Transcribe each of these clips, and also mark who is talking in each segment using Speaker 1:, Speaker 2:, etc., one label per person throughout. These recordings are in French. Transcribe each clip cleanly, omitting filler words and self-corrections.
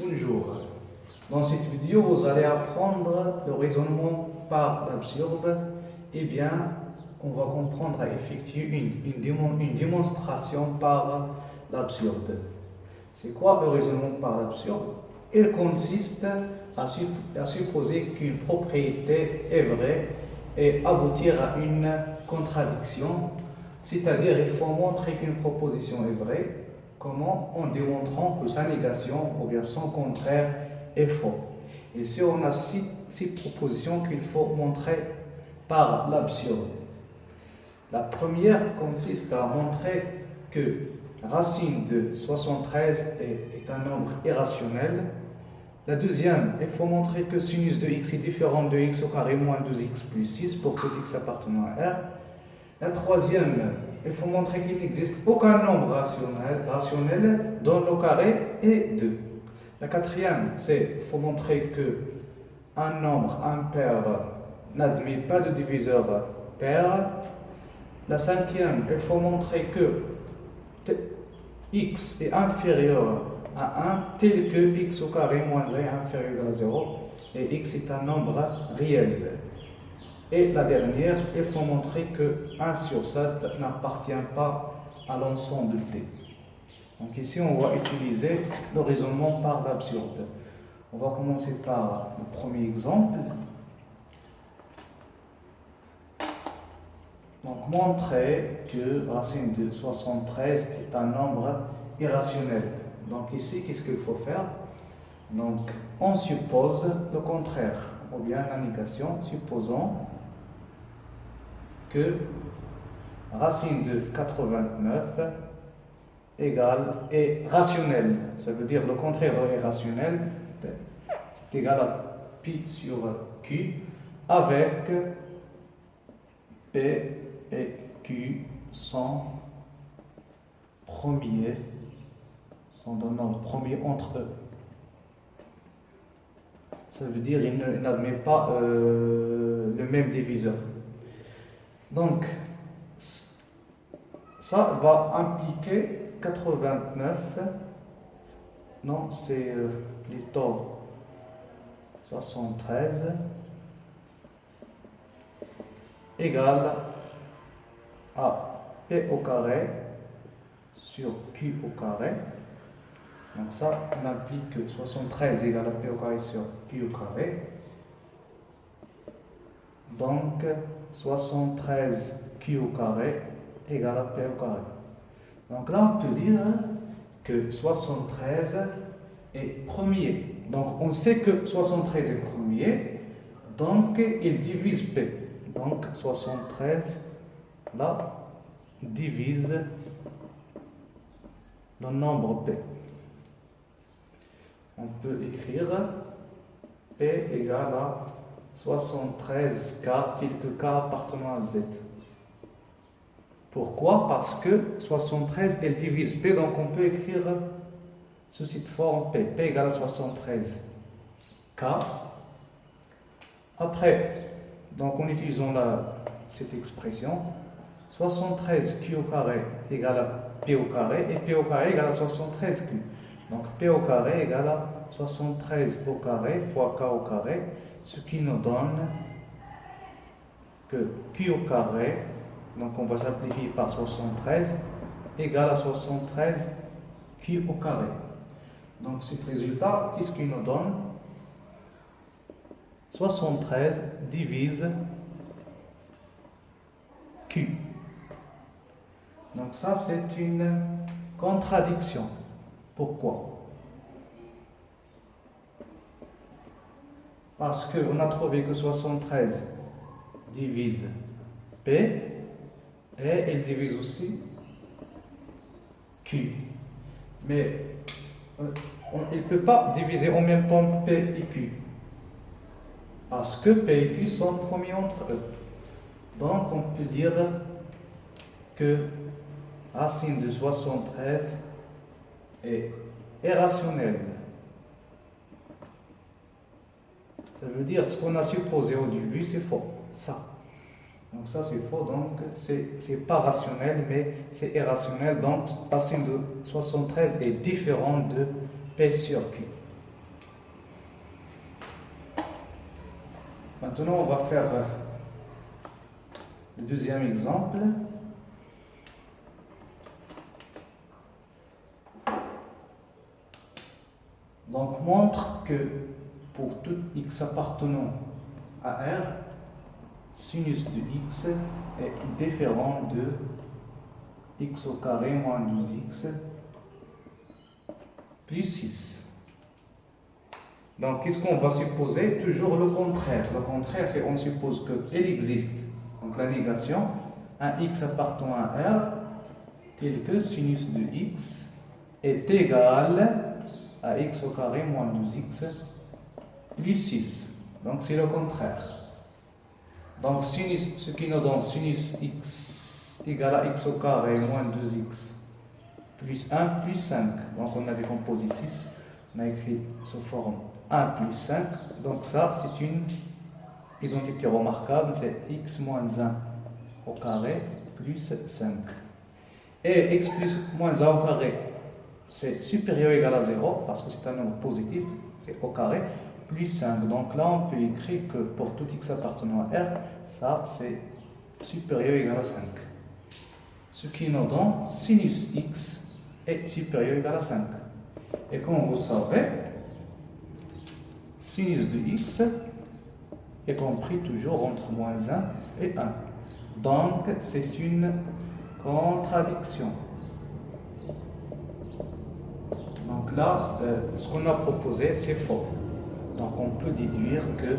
Speaker 1: Bonjour. Dans cette vidéo, vous allez apprendre le raisonnement par l'absurde. Eh bien, on va comprendre à effectuer une démonstration par l'absurde. C'est quoi le raisonnement par l'absurde? Il consiste à supposer qu'une propriété est vraie et aboutir à une contradiction. C'est-à-dire, il faut montrer qu'une proposition est vraie. Comment? En démontrant que sa négation ou bien son contraire est faux. Ici, on a six propositions qu'il faut montrer par l'absurde. La première consiste à montrer que racine de 73 est un nombre irrationnel. La deuxième, il faut montrer que sinus de x est différent de x au carré moins 12x plus 6 pour que x appartenant à R. La troisième, il faut montrer qu'il n'existe aucun nombre rationnel dont le carré est 2. La quatrième, c'est il faut montrer qu'un nombre impair n'admet pas de diviseur pair. La cinquième, il faut montrer que x est inférieur à 1 tel que x au carré moins 1 est inférieur à 0 et x est un nombre réel. Et la dernière, il faut montrer que 1 sur 7 n'appartient pas à l'ensemble T. Donc ici, on va utiliser le raisonnement par l'absurde. On va commencer par le premier exemple. Donc, montrer que racine de 73 est un nombre irrationnel. Donc ici, qu'est-ce qu'il faut faire? Donc, on suppose le contraire, ou bien la négation. Supposons que racine de 89 est rationnel. Ça veut dire le contraire de irrationnel, c'est égal à pi sur q, avec p et q sont de nombres premiers entre eux. Ça veut dire qu'il n'admet pas le même diviseur. Donc, ça va impliquer 89, non, c'est plutôt 73, égale à P au carré sur Q au carré. Donc ça, on implique que 73 égale à P au carré sur Q au carré. Donc, 73 Q au carré égale à P au carré. Donc là, on peut dire que 73 est premier. Donc, on sait que 73 est premier, donc il divise P. Donc, 73, là, divise le nombre P. On peut écrire P égale à 73K, tel que K appartenant à Z. Pourquoi? Parce que 73, elle divise P, donc on peut écrire ceci de forme P. P égale à 73K. Après, donc en utilisant cette expression, 73Q au carré égale à P au carré, et P au carré égale à 73Q. Donc P au carré égale à 73 au carré fois K au carré, ce qui nous donne que Q au carré, donc on va simplifier par 73, égale à 73 Q au carré. Donc cet résultat, qu'est-ce qu'il nous donne? 73 divise Q. Donc ça, c'est une contradiction. Pourquoi? Parce qu'on a trouvé que 73 divise P et elle divise aussi Q. Mais il ne peut pas diviser en même temps P et Q. Parce que P et Q sont premiers entre eux. Donc on peut dire que racine de 73 est irrationnelle. Ça veut dire ce qu'on a supposé au début, c'est faux. Ça. Donc ça c'est faux, donc c'est pas rationnel, mais c'est irrationnel. Donc racine de 73 est différente de P sur Q. Maintenant, on va faire le deuxième exemple. Donc, montre que pour tout x appartenant à R, sinus de x est différent de x au carré moins 12x plus 6. Donc, qu'est-ce qu'on va supposer? Toujours le contraire. Le contraire, c'est on suppose qu'il existe, donc la négation, un x appartenant à R, tel que sinus de x est égal à x au carré moins 12x plus 6. Donc, c'est le contraire. Donc, sinus, ce qui nous donne sinus x égale à x au carré moins 2x plus 1 plus 5. Donc, on a décomposé 6. On a écrit sous forme 1 plus 5. Donc, ça, c'est une identité remarquable. C'est x moins 1 au carré plus 5. Et x plus moins 1 au carré, c'est supérieur ou égal à 0 parce que c'est un nombre positif. C'est au carré plus 5. Donc là, on peut écrire que pour tout x appartenant à R, ça, c'est supérieur ou égal à 5. Ce qui nous donne sinus x est supérieur ou égal à 5. Et comme vous savez, sinus de x est compris toujours entre moins 1 et 1. Donc, c'est une contradiction. Donc là, ce qu'on a proposé, c'est faux. Donc, on peut déduire que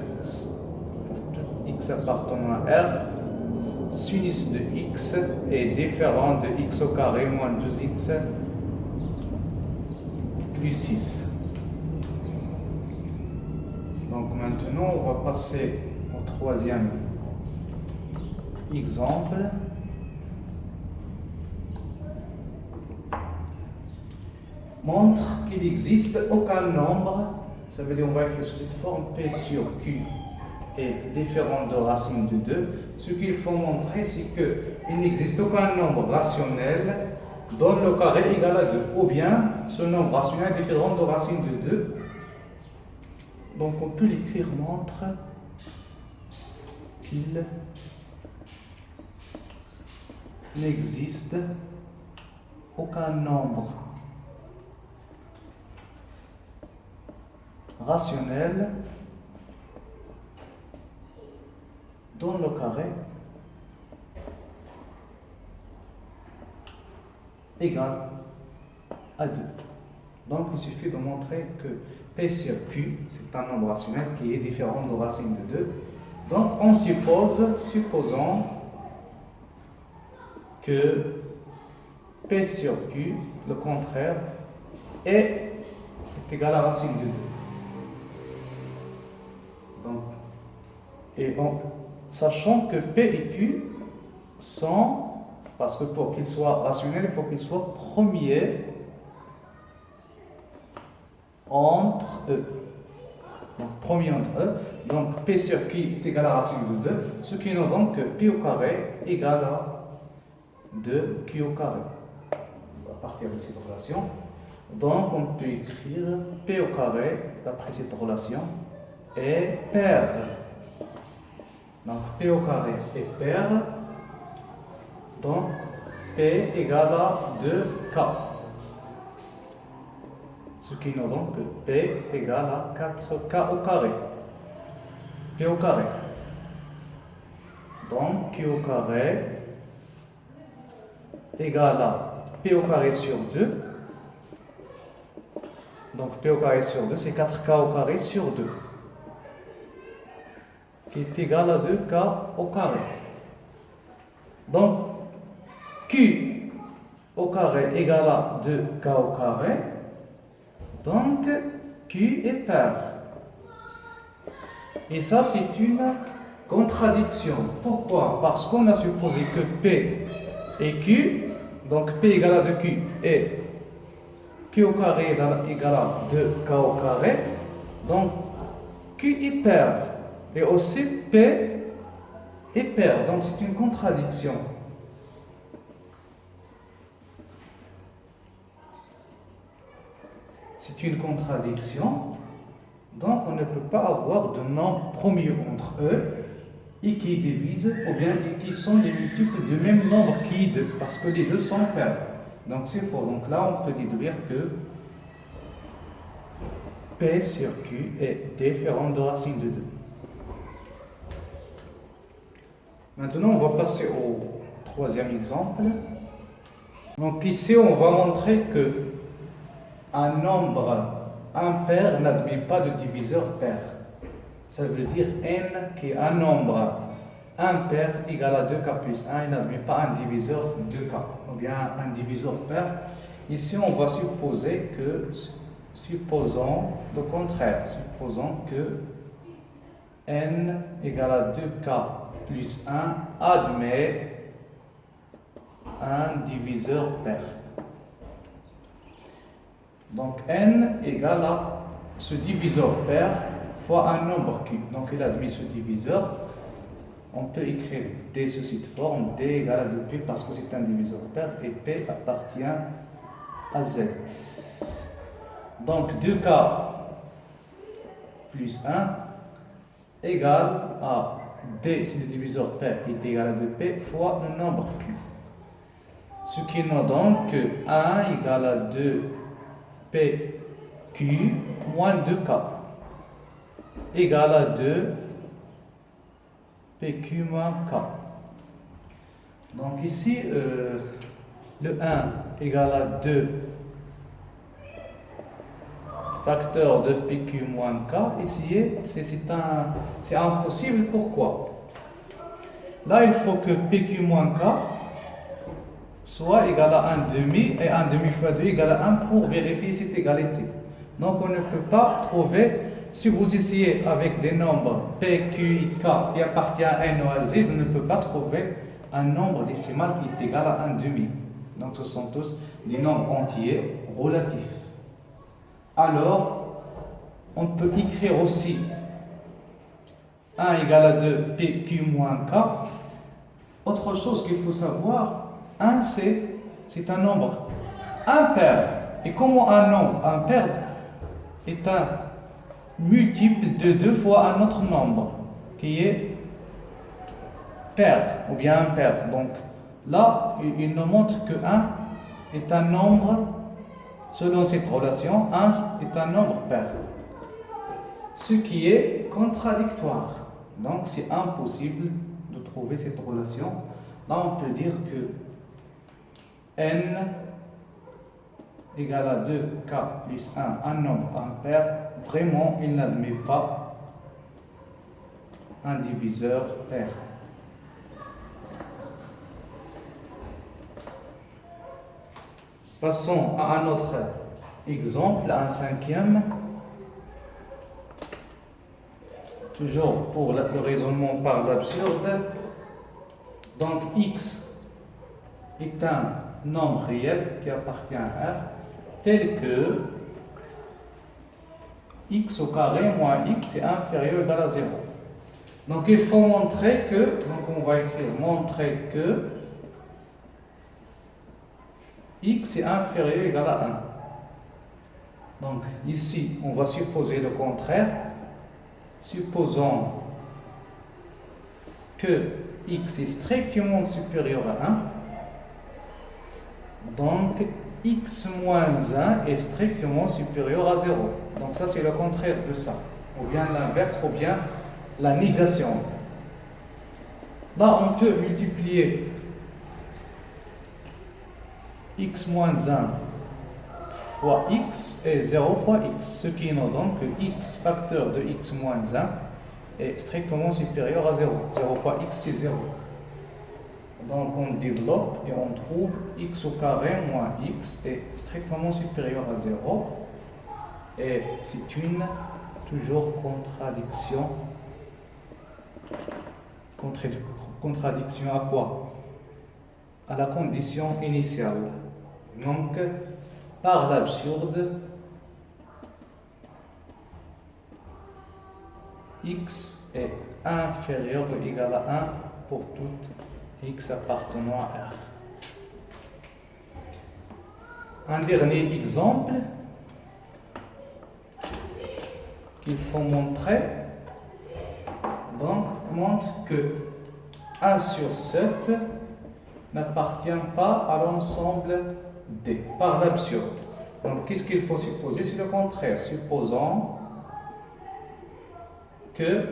Speaker 1: pour tout x appartenant à R, sinus de x est différent de x au carré moins 2x plus 6. Donc maintenant, on va passer au troisième exemple. Montre qu'il n'existe aucun nombre, ça veut dire on va écrire sous cette forme P sur Q est différent de racine de 2. Ce qu'il faut montrer, c'est qu'il n'existe aucun nombre rationnel dont le carré est égal à 2. Ou bien, ce nombre rationnel est différent de racine de 2. Donc, on peut l'écrire montre qu'il n'existe aucun nombre rationnel dont le carré égal à 2. Donc, il suffit de montrer que P sur Q, c'est un nombre rationnel qui est différent de racine de 2. Donc, on supposons que P sur Q, le contraire, est égal à racine de 2. Donc, sachant que P et Q sont, parce que pour qu'ils soient rationnels, il faut qu'ils soient premiers entre eux. Donc, premier entre eux. Donc, P sur Q est égal à racine de 2, ce qui nous donne que P au carré est égal à 2Q au carré. À partir de cette relation. Donc, on peut écrire P au carré, d'après cette relation, est pair. Donc, P au carré est pair. Donc, P égale à 2K. Ce qui nous donne que P égale à 4K au carré. P au carré. Donc, Q au carré égale à P au carré sur 2. Donc, P au carré sur 2, c'est 4K au carré sur 2. Qui est égal à 2K au carré. Donc, Q au carré égale à 2K au carré. Donc, Q est pair. Et ça, c'est une contradiction. Pourquoi? Parce qu'on a supposé que P et Q, donc P égale à 2Q et Q au carré égale à 2K au carré. Donc, Q est pair. Et aussi P est pair. Donc, c'est une contradiction. C'est une contradiction. Donc on ne peut pas avoir de nombre premier entre eux et qui divisent ou bien qui sont les multiples du même nombre qui est 2 parce que les deux sont pairs. Donc c'est faux. Donc là on peut déduire que P sur Q est différent de racine de 2. Maintenant on va passer au troisième exemple. Donc ici on va montrer que un nombre impair n'admet pas de diviseur pair. Ça veut dire n qui est un nombre impair égal à 2k plus 1 et n'admet pas un diviseur 2k ou bien un diviseur pair. Ici on va supposer que, supposons le contraire, supposons que n égale à 2k plus 1 admet un diviseur pair. Donc n égale à ce diviseur pair fois un nombre q. Donc il admet ce diviseur. On peut écrire d sous cette forme, d égale à 2p parce que c'est un diviseur pair et p appartient à z. Donc 2k plus 1 égale à d, c'est le diviseur pair, qui est égal à 2p fois le nombre q. Ce qui nous donne que 1 égale à 2pq moins 2k égale à 2pq moins k. Donc ici, le 1 égale à 2 facteur de pq moins k. Ici, c'est impossible. Pourquoi? Là, il faut que pq moins k soit égal à 1 demi et 1 demi fois 2 égale à 1 pour vérifier cette égalité. Donc on ne peut pas trouver, si vous essayez avec des nombres p, q, k qui appartiennent à n ou à z, on ne peut pas trouver un nombre décimal qui est égal à 1 demi. Donc ce sont tous des nombres entiers relatifs. Alors, on peut écrire aussi 1 égale à 2 pq moins k. Autre chose qu'il faut savoir, 1 c'est un nombre impair. Et comment un nombre impair est un multiple de 2 fois un autre nombre qui est pair ou bien impair. Donc là, il nous montre que 1 est un nombre, selon cette relation, 1 est un nombre pair. Ce qui est contradictoire. Donc c'est impossible de trouver cette relation. Là, on peut dire que n égale à 2k plus 1, un nombre impair, vraiment il n'admet pas un diviseur pair. Passons à un autre exemple, un cinquième. Toujours pour le raisonnement par l'absurde. Donc x est un nombre réel qui appartient à R, tel que x au carré moins x est inférieur ou égal à 0. Donc il faut montrer que, donc on va écrire montrer que x est inférieur ou égal à 1. Donc ici, on va supposer le contraire. Supposons que x est strictement supérieur à 1. Donc, x moins 1 est strictement supérieur à 0. Donc ça, c'est le contraire de ça. Ou bien l'inverse, ou bien la négation. Là, on peut multiplier x moins 1 fois x et 0 fois x. Ce qui nous donne que x facteur de x moins 1 est strictement supérieur à 0. 0 fois x, c'est 0. Donc on développe et on trouve x au carré moins x est strictement supérieur à 0. Et c'est une toujours contradiction. Contradiction à quoi? À la condition initiale. Donc, par l'absurde, x est inférieur ou égal à 1 pour toute x appartenant à R. Un dernier exemple. qu'il faut montrer, donc montre que 1 sur 7 n'appartient pas à l'ensemble D, par l'absurde. Donc qu'est-ce qu'il faut supposer? C'est le contraire. Supposons que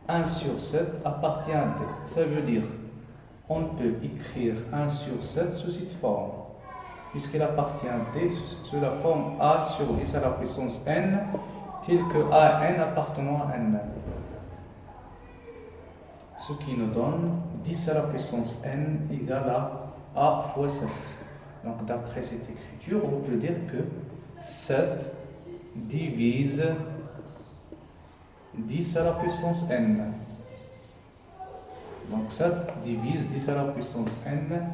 Speaker 1: 1 sur 7 appartient à D. Ça veut dire on peut écrire 1 sur 7 sous cette forme, puisqu'il appartient à D sous la forme A sur 10 à la puissance n, tel que A n appartenant à n. Ce qui nous donne 10 à la puissance n égale à A fois 7. Donc d'après cette écriture, on peut dire que 7 divise 10 à la puissance n. Donc 7 divise 10 à la puissance n,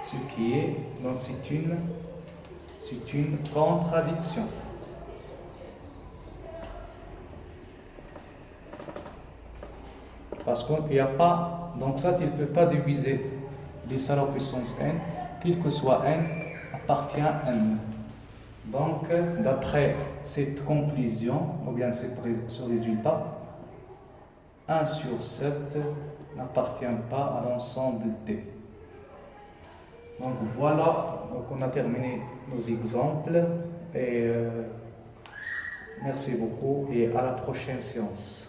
Speaker 1: ce qui est, donc c'est une contradiction. Parce qu'il n'y a pas, donc ça il ne peut pas diviser 10 à la puissance n, quel que soit n, appartient à n. Donc d'après cette conclusion, ou bien ce résultat, 1 sur 7 n'appartient pas à l'ensemble T. Donc voilà, donc on a terminé nos exemples et merci beaucoup et à la prochaine séance.